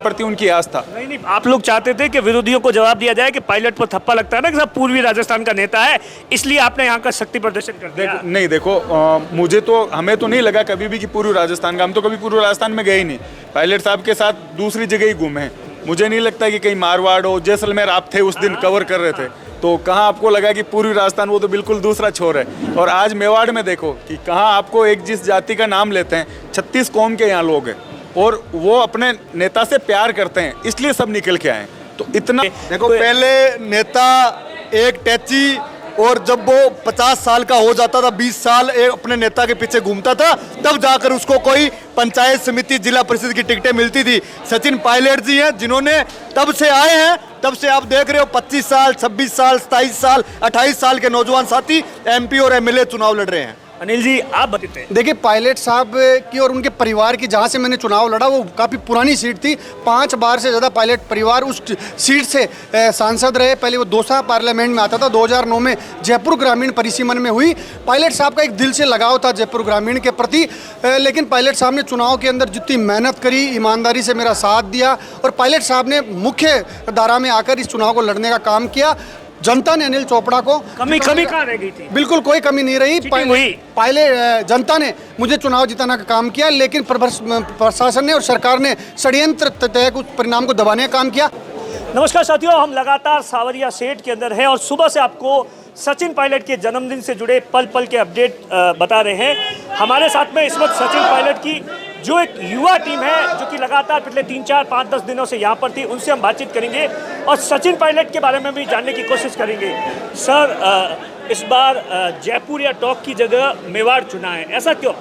प्रति उनकी आस्था। नहीं, आप लोग चाहते थे कि विरोधियों को जवाब दिया जाए कि पायलट पर थप्पा लगता है ना कि साहब पूर्वी राजस्थान का नेता है, इसलिए आपने यहाँ का शक्ति प्रदर्शन कर दिया। नहीं देखो, हमें तो नहीं लगा कभी भी कि पूर्वी राजस्थान का, हम तो कभी पूर्वी राजस्थान में गए ही नहीं। पायलट साहब के साथ दूसरी जगह ही घूमे हैं। मुझे नहीं लगता कि कहीं मारवाड़ हो, जैसलमेर आप थे उस दिन कवर कर रहे थे, तो कहाँ आपको लगा कि पूर्वी राजस्थान, वो तो बिल्कुल दूसरा छोर है। और आज मेवाड़ में देखो कि कहाँ आपको एक जिस जाति का नाम लेते हैं, 36 कौम के यहाँ लोग हैं और वो अपने नेता से प्यार करते हैं, इसलिए सब निकल के आए। तो इतना देखो, पहले नेता एक टैची, और जब वो 50 साल का हो जाता था, 20 साल अपने नेता के पीछे घूमता था, तब जाकर उसको कोई पंचायत समिति, जिला परिषद की टिकटें मिलती थी। सचिन पायलट जी हैं जिन्होंने तब से आए हैं, तब से आप देख रहे हो 25 साल, 26 साल, 27 साल, 28 साल के नौजवान साथी MP और MLA चुनाव लड़ रहे हैं। अनिल जी, आप बताते हैं। देखिए, पायलट साहब की और उनके परिवार की, जहाँ से मैंने चुनाव लड़ा, वो काफ़ी पुरानी सीट थी। 5 बार से ज़्यादा पायलट परिवार उस सीट से सांसद रहे। पहले वो दौसा पार्लियामेंट में आता था, 2009 में जयपुर ग्रामीण परिसीमन में हुई। पायलट साहब का एक दिल से लगाव था जयपुर ग्रामीण के प्रति, लेकिन पायलट साहब ने चुनाव के अंदर जितनी मेहनत करी, ईमानदारी से मेरा साथ दिया, और पायलट साहब ने मुख्य धारा में आकर इस चुनाव को लड़ने का काम किया। जनता ने अनिल चोपड़ा को कमी कहाँ रह गई थी? बिल्कुल कोई कमी नहीं रही। पहले जनता ने मुझे चुनाव जिताने का काम किया, लेकिन प्रशासन ने और सरकार ने षड्यंत्र तहत उस परिणाम को दबाने का काम किया। नमस्कार साथियों, हम लगातार सावरिया सेठ के अंदर हैं और सुबह से आपको सचिन पायलट के जन्मदिन से जुड़े पल पल के अपडेट बता रहे हैं। हमारे साथ में इस वक्त सचिन पायलट की जो एक युवा टीम है, जो कि लगातार पिछले 3, 4, 5, 10 दिनों से यहाँ पर थी, उनसे हम बातचीत करेंगे और सचिन पायलट के बारे में भी जानने की कोशिश करेंगे। सर, इस बार जयपुर या टॉक की जगह मेवाड़ चुना है, ऐसा क्यों?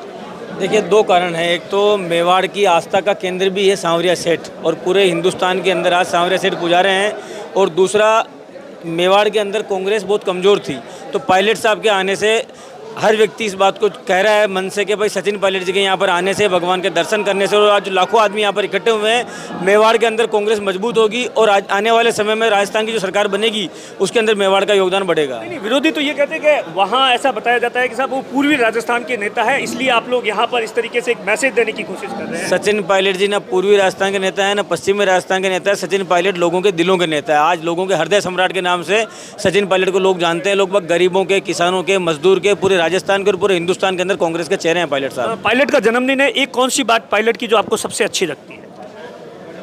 देखिए, 2 कारण हैं। एक तो मेवाड़ की आस्था का केंद्र भी है सांवरिया सेठ, और पूरे हिंदुस्तान के अंदर आज सांवरिया सेठ पुजारे हैं। और दूसरा, मेवाड़ के अंदर कांग्रेस बहुत कमज़ोर थी, तो पायलट साहब के आने से हर व्यक्ति इस बात को कह रहा है मन से कि भाई सचिन पायलट जी के यहाँ पर आने से, भगवान के दर्शन करने से, और आज लाखों आदमी यहाँ पर इकट्ठे हुए हैं, मेवाड़ के अंदर कांग्रेस मजबूत होगी और आज आने वाले समय में राजस्थान की जो सरकार बनेगी उसके अंदर मेवाड़ का योगदान बढ़ेगा। नहीं, विरोधी तो ये कहते हैं कि वहाँ ऐसा बताया जाता है कि साहब वो पूर्वी राजस्थान के नेता है, इसलिए आप लोग यहाँ पर इस तरीके से एक मैसेज देने की कोशिश कर रहे हैं। सचिन पायलट जी ना पूर्वी राजस्थान के नेता है, ना पश्चिमी राजस्थान के नेता है। सचिन पायलट लोगों के दिलों के नेता है। आज लोगों के हृदय सम्राट के नाम से सचिन पायलट को लोग जानते हैं। लोग गरीबों के, किसानों के, मजदूर के, पूरे राजस्थान के और पूरे हिंदुस्तान के अंदर कांग्रेस के चेहरे हैं पायलट साहब। पायलट का जन्मदिन है, एक कौन सी बात पायलट की जो आपको सबसे अच्छी लगती है?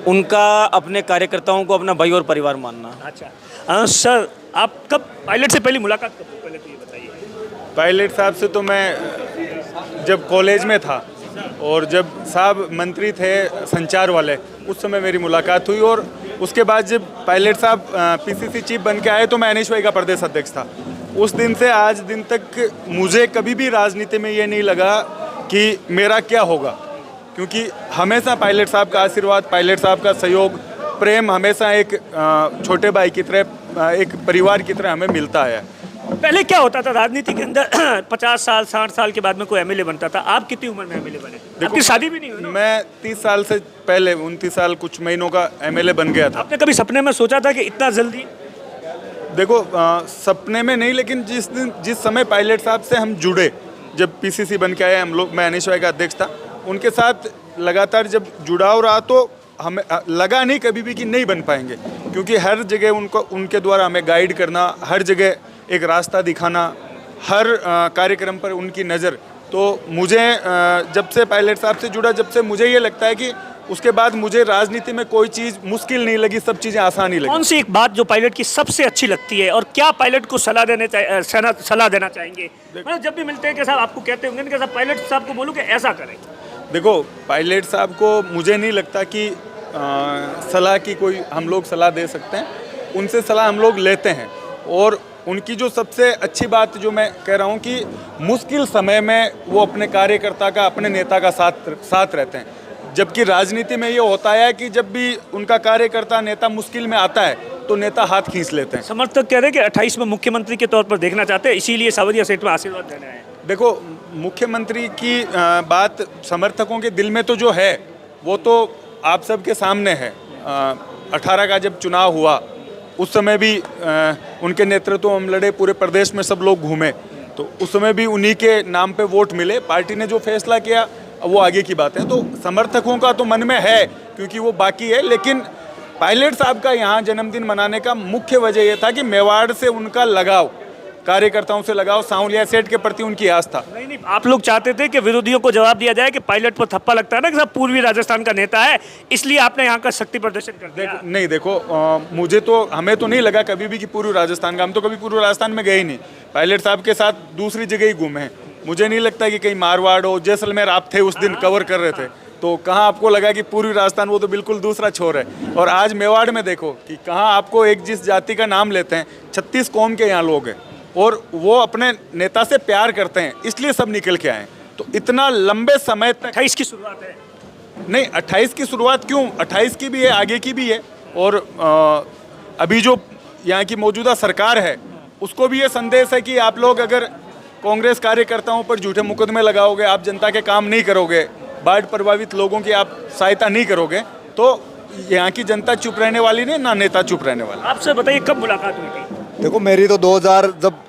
उनका अपने कार्यकर्ताओं को अपना भाई और परिवार मानना। अच्छा, सर, आप कब पायलट से पहली मुलाकात कब हुई, पहले तो ये बताइए। पायलट साहब से तो मैं जब कॉलेज में था और जब साहब मंत्री थे संचार वाले, उस समय मेरी मुलाकात हुई। और उसके बाद जब पायलट साहब PCC चीफ बन के आए तो मैं NHY का प्रदेश अध्यक्ष था। उस दिन से आज दिन तक मुझे कभी भी राजनीति में ये नहीं लगा कि मेरा क्या होगा, क्योंकि हमेशा पायलट साहब का आशीर्वाद, पायलट साहब का सहयोग, प्रेम हमेशा एक छोटे भाई की तरह, एक परिवार की तरह हमें मिलता है। पहले क्या होता था राजनीति के अंदर? 50 साल 60 साल के बाद में कोई MLA बनता था। आप कितनी उम्र में MLA बने? आपकी शादी भी नहीं हुई ना? मैं 30 साल से पहले, 29 साल कुछ महीनों का MLA बन गया था। आपने कभी सपने में सोचा था कि इतना जल्दी? देखो, सपने में नहीं, लेकिन जिस समय पायलट साहब से हम जुड़े, जब PCC बन के आए हम लोग, मैं NHY का अध्यक्ष था, उनके साथ लगातार जब जुड़ाव रहा तो हमें लगा नहीं कभी भी कि नहीं बन पाएंगे, क्योंकि हर जगह उनके द्वारा हमें गाइड करना, हर जगह एक रास्ता दिखाना, हर कार्यक्रम पर उनकी नज़र। तो मुझे जब से पायलट साहब से जुड़ा, जब से मुझे ये लगता है कि उसके बाद मुझे राजनीति में कोई चीज़ मुश्किल नहीं लगी, सब चीज़ें आसान ही लगी। कौन सी एक बात जो पायलट की सबसे अच्छी लगती है और क्या पायलट को सलाह देना चाहेंगे? मतलब जब भी मिलते हैं कि साहब आपको कहते होंगे कि साहब पायलट साहब को बोलूँ कि ऐसा करें। देखो, पायलट साहब को मुझे नहीं लगता कि सलाह की कोई हम लोग सलाह दे सकते हैं। उनसे सलाह हम लोग लेते हैं, और उनकी जो सबसे अच्छी बात जो मैं कह रहा हूँ कि मुश्किल समय में वो अपने कार्यकर्ता का, अपने नेता का साथ रहते हैं। जबकि राजनीति में ये होता है कि जब भी उनका कार्यकर्ता, नेता मुश्किल में आता है तो नेता हाथ खींच लेते हैं। समर्थक कह रहे हैं कि 28 में मुख्यमंत्री के तौर पर देखना चाहते हैं, इसीलिए सावरिया सेठ में आशीर्वाद देना है। देखो, मुख्यमंत्री की बात समर्थकों के दिल में तो जो है वो तो आप सबके सामने है। 18 का जब चुनाव हुआ उस समय भी उनके नेतृत्व हम लड़े, पूरे प्रदेश में सब लोग घूमे, तो उस समय भी उन्हीं के नाम पे वोट मिले। पार्टी ने जो फैसला किया वो आगे की बात है। तो समर्थकों का तो मन में है क्योंकि वो बाकी है, लेकिन पायलट साहब का यहाँ जन्मदिन मनाने का मुख्य वजह ये था कि मेवाड़ से उनका लगाव, कार्यकर्ताओं से लगाव, सांवलिया सेठ के प्रति उनकी आस्था। नहीं, आप लोग चाहते थे कि विरोधियों को जवाब दिया जाए कि पायलट पर थप्पा लगता है ना कि सब पूर्वी राजस्थान का नेता है, इसलिए आपने यहाँ का शक्ति प्रदर्शन कर दिया। नहीं देखो, मुझे तो, हमें तो नहीं लगा कभी भी कि पूर्वी राजस्थान का, हम तो कभी पूर्वी राजस्थान में गए ही नहीं। पायलट साहब के साथ दूसरी जगह ही घूमे हैं। मुझे नहीं लगता कि कहीं मारवाड़ हो, जैसलमेर आप थे उस दिन, कवर कर रहे थे, तो कहाँ आपको लगा कि पूर्वी राजस्थान, वो तो बिल्कुल दूसरा छोर है। और आज मेवाड़ में देखो कि कहाँ आपको एक जिस जाति का नाम लेते हैं, 36 कौम के यहाँ लोग हैं और वो अपने नेता से प्यार करते हैं, इसलिए सब निकल के आए। तो इतना लंबे समय तक 28 की शुरुआत है। नहीं, 28 की शुरुआत क्यों, 28 की भी है, आगे की भी है। और अभी जो यहाँ की मौजूदा सरकार है उसको भी ये संदेश है कि आप लोग अगर कांग्रेस कार्यकर्ताओं पर झूठे मुकदमे लगाओगे, आप जनता के काम नहीं करोगे, बाढ़ प्रभावित लोगों की आप सहायता नहीं करोगे, तो यहाँ की जनता चुप रहने वाली नहीं, ना नेता चुप रहने वाला। आपसे बताइए कब मुलाकात हुई थी? देखो, मेरी तो 2000 जब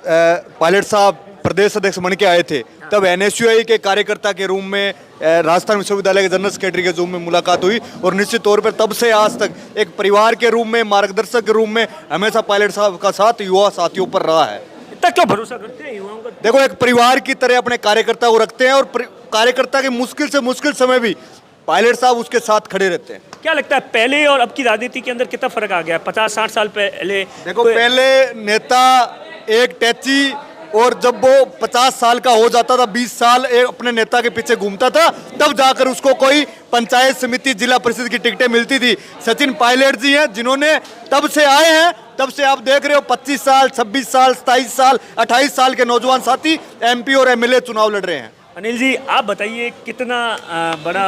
पायलट साहब प्रदेश अध्यक्ष बन के आए थे तब NSUI के कार्यकर्ता के रूम में राजस्थान विश्वविद्यालय के जनरल सेक्रेटरी के रूम में मुलाकात हुई और निश्चित तौर पर तब से आज तक एक परिवार के रूप में, मार्गदर्शक के रूप में हमेशा पायलट साहब का साथ युवा साथियों पर रहा है। इतना क्यों भरोसा करते हैं युवाओं का? देखो, एक परिवार की तरह अपने कार्यकर्ता को रखते हैं और कार्यकर्ता के मुश्किल से मुश्किल समय भी पायलट साहब उसके साथ खड़े रहते हैं। क्या लगता है पहले और अब की राजनीति के अंदर कितना फर्क आ गया? 50-60 साल पहले देखो, पहले नेता एक टैची, और जब वो 50 साल का हो जाता था, 20 साल एक अपने नेता के पीछे घूमता था, तब जाकर उसको कोई पंचायत समिति, जिला परिषद की टिकटें मिलती थी। सचिन पायलट जी हैं जिन्होंने तब से आए हैं, तब से आप देख रहे हो 25 साल, 26 साल, 27 साल, 28 साल के नौजवान साथी MP और MLA चुनाव लड़ रहे हैं। अनिल जी, आप बताइए कितना बड़ा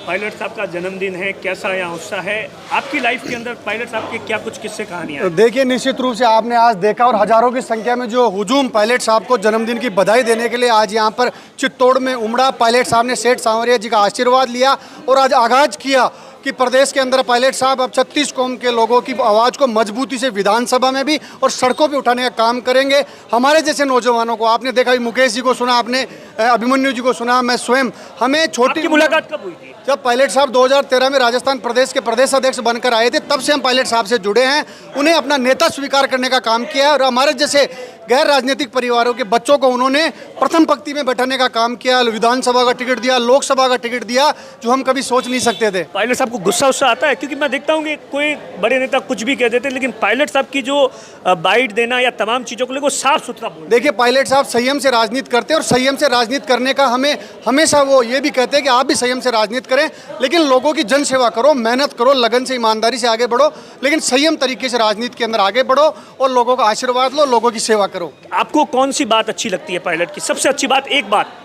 पायलट साहब का जन्मदिन है, कैसा यहाँ उत्साह है आपकी लाइफ के अंदर? पायलट साहब के क्या कुछ किस्से कहानियाँ हैं? देखिए, निश्चित रूप से आपने आज देखा और हजारों की संख्या में जो हुजूम पायलट साहब को जन्मदिन की बधाई देने के लिए आज यहाँ पर चित्तौड़ में उमड़ा। पायलट साहब ने सेठ सांवरिया जी का आशीर्वाद लिया और आज आगाज किया कि प्रदेश के अंदर पायलट साहब अब 36 कौम के लोगों की आवाज़ को मजबूती से विधानसभा में भी और सड़कों पे उठाने का काम करेंगे। हमारे जैसे नौजवानों को, आपने देखा मुकेश जी को सुना, आपने अभिमन्यु जी को सुना, मैं स्वयं, हमें छोटी मुलाकात कब हुई थी? जब पायलट साहब 2013 में राजस्थान प्रदेश के प्रदेश अध्यक्ष बनकर आए थे, तब से हम पायलट साहब से जुड़े हैं। उन्हें अपना नेता स्वीकार करने का काम किया और हमारे जैसे गैर राजनीतिक परिवारों के बच्चों को उन्होंने प्रथम पंक्ति में बैठाने का काम किया। विधानसभा का टिकट दिया, लोकसभा का टिकट दिया, जो हम कभी सोच नहीं सकते थे। पायलट साहब को गुस्सा आता है? क्योंकि मैं देखता हूँ कि कोई बड़े नेता कुछ भी कह देते, लेकिन पायलट साहब की जो बाइट देना या तमाम चीज़ों को लेकर साफ सुथरा बोलते। देखिए, पायलट साहब संयम से राजनीति करते हैं और संयम से राजनीति करने का हमें हमेशा वो ये भी कहते हैं कि आप भी संयम से राजनीति करें, लेकिन लोगों की जन सेवा करो, मेहनत करो, लगन से, ईमानदारी से आगे बढ़ो, लेकिन संयम तरीके से राजनीति के अंदर आगे बढ़ो और लोगों का आशीर्वाद लो, लोगों की सेवा करो। आपको कौन सी बात अच्छी लगती है पायलट की? सबसे अच्छी बात, एक बात।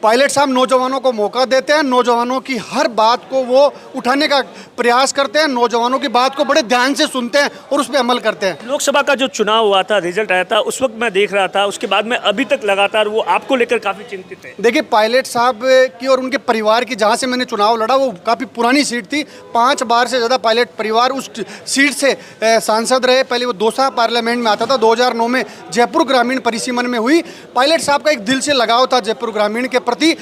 पायलट साहब नौजवानों को मौका देते हैं, नौजवानों की हर बात को वो उठाने का प्रयास करते हैं, नौजवानों की बात को बड़े ध्यान से सुनते हैं और उस पर अमल करते हैं। लोकसभा का जो चुनाव हुआ था, रिजल्ट आया था, उस वक्त मैं देख रहा था, उसके बाद में अभी तक लगातार वो आपको लेकर काफ़ी चिंतित है। देखिए, पायलट साहब की और उनके परिवार की, जहाँ से मैंने चुनाव लड़ा, वो काफ़ी पुरानी सीट थी। 5 बार से ज़्यादा पायलट परिवार उस सीट से सांसद रहे। पहले वो दौसा पार्लियामेंट में आता था, 2009 में जयपुर ग्रामीण परिसीमन में हुई। पायलट साहब का एक दिल से लगाव था जयपुर ग्रामीण के प्रति,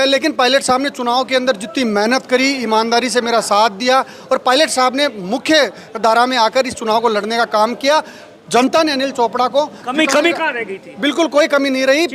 लेकिन पायलट साहब ने चुनाव के अंदर जितनी मेहनत करी, ईमानदारी से मेरा साथ दिया और पायलट साहब ने मुख्य धारा में आकर इस चुनाव को लड़ने का काम किया। जनता ने अनिल चोपड़ा को कमी कहाँ रह गई थी? बिल्कुल कोई कमी नहीं रही।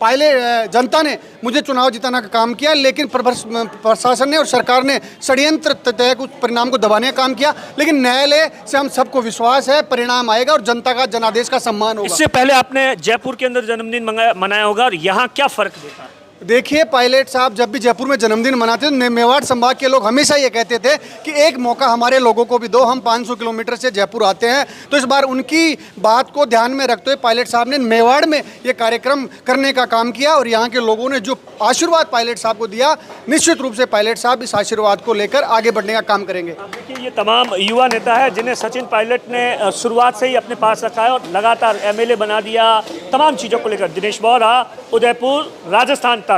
पहले जनता ने मुझे चुनाव जिताने का काम किया, लेकिन प्रशासन ने और सरकार ने षड्यंत्र तय कुछ परिणाम को दबाने का काम किया। लेकिन न्यायालय से हम सबको विश्वास है, परिणाम आएगा और जनता का जनादेश का सम्मान होगा। इससे पहले आपने जयपुर के अंदर जन्मदिन मनाया होगा और यहाँ क्या फर्क देखा? देखिए, पायलट साहब जब भी जयपुर में जन्मदिन मनाते थे, मेवाड़ संभाग के लोग हमेशा ये कहते थे कि एक मौका हमारे लोगों को भी दो, हम 500 किलोमीटर से जयपुर आते हैं। तो इस बार उनकी बात को ध्यान में रखते हुए पायलट साहब ने मेवाड़ में ये कार्यक्रम करने का काम किया और यहाँ के लोगों ने जो आशीर्वाद पायलट साहब को दिया, निश्चित रूप से पायलट साहब इस आशीर्वाद को लेकर आगे बढ़ने का काम करेंगे। देखिए, ये तमाम युवा नेता है जिन्हें सचिन पायलट ने शुरुआत से ही अपने पास रखा है और लगातार MLA बना दिया, तमाम चीज़ों को लेकर। दिनेश बोरा, उदयपुर, राजस्थान तक।